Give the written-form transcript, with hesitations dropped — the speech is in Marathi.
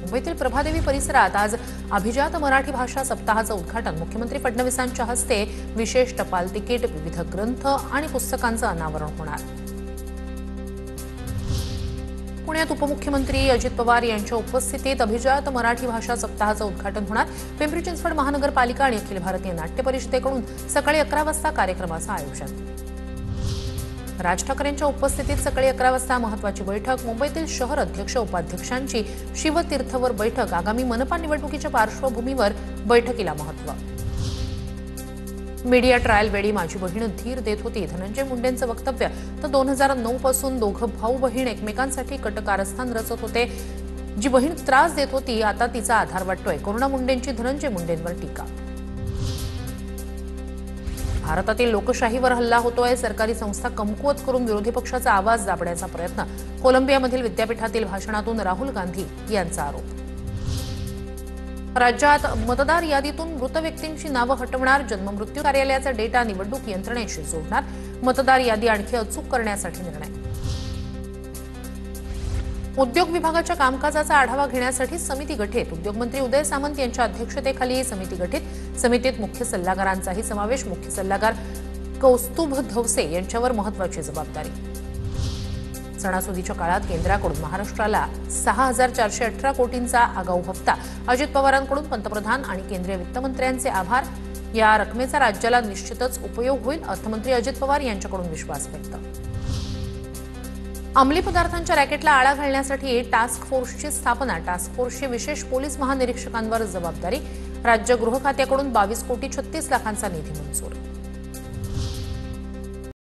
मुंबईतील प्रभादेवी परिसरात आज अभिजात मराठी भाषा सप्ताहाचं उद्घाटन मुख्यमंत्री फडणवीसांच्या हस्ते विशेष टपाल तिकीट, विविध ग्रंथ आणि पुस्तकांचं अनावरण होणार। पुण्यात उपमुख्यमंत्री अजित पवार यांच्या उपस्थितीत अभिजात मराठी भाषा सप्ताहाचं उद्घाटन होणार। पिंपरी चिंचवड महानगरपालिका आणि अखिल भारतीय नाट्य परिषदेकडून सकाळी 11 वाजता कार्यक्रमाचं आयोजन। राज ठाकरेंच्या उपस्थितीत सकाळी 11 वाजता महत्त्वाची बैठक। मुंबईतील शहर अध्यक्ष उपाध्यक्षांची शिवतीर्थवर बैठक। आगामी मनपा निवडणुकीच्या पार्श्वभूमीवर बैठकीला महत्त्व। मीडिया ट्रायल वेळी माझी बहीण धीर देत होती, धनंजय मुंडेंचं वक्तव्य। तर 2009 पासून दोघं भाऊ बहीण एकमेकांसाठी कट कारस्थान रचत होते। जी बहीण त्रास देत होती आता तिचा आधार वाटतोय, करुणा मुंडेंची धनंजय मुंडेंवर टीका। भारतातील लोकशाहीवर हल्ला होतोय, सरकारी संस्था कमकुवत करून विरोधी पक्षाचा आवाज दाबण्याचा प्रयत्न। कोलंबियामधील विद्यापीठातील भाषणातून राहुल गांधी यांचा आरोप। राज्यात मतदार यादीतून मृत व्यक्तींची नावं हटवणार, जन्ममृत्यू कार्यालयाचा डेटा निवडणूक यंत्रणेशी जोडणार, मतदार यादी आणखी अचूक करण्यासाठी निर्णय। उद्योग विभागाच्या कामकाजाचा आढावा घेण्यासाठी समिती गठीत। उद्योगमंत्री उदय सामंत यांच्या अध्यक्षतेखाली समिती गठीत। समितीत मुख्य सल्लागारांचाही समावेश। मुख्य सल्लागार कौस्तुभ धवसे यांच्यावर महत्त्वाची जबाबदारी। सणासुदीच्या काळात केंद्राकडून महाराष्ट्राला 6,418 कोटींचा आगाऊ हप्ता। अजित पवारांकडून पंतप्रधान आणि केंद्रीय वित्तमंत्र्यांचे आभार। या रकमेचा राज्याला निश्चितच उपयोग होईल, अर्थमंत्री अजित पवार यांच्याकडून विश्वास व्यक्त। अंमली पदार्थांच्या रॅकेटला आळा घालण्यासाठी टास्क फोर्सची स्थापना। टास्क फोर्सची विशेष पोलीस महानिरीक्षकांवर जबाबदारी। राज्य गृह खात्याकडून 22 कोटी 36 लाखांचा निधी मंजूर।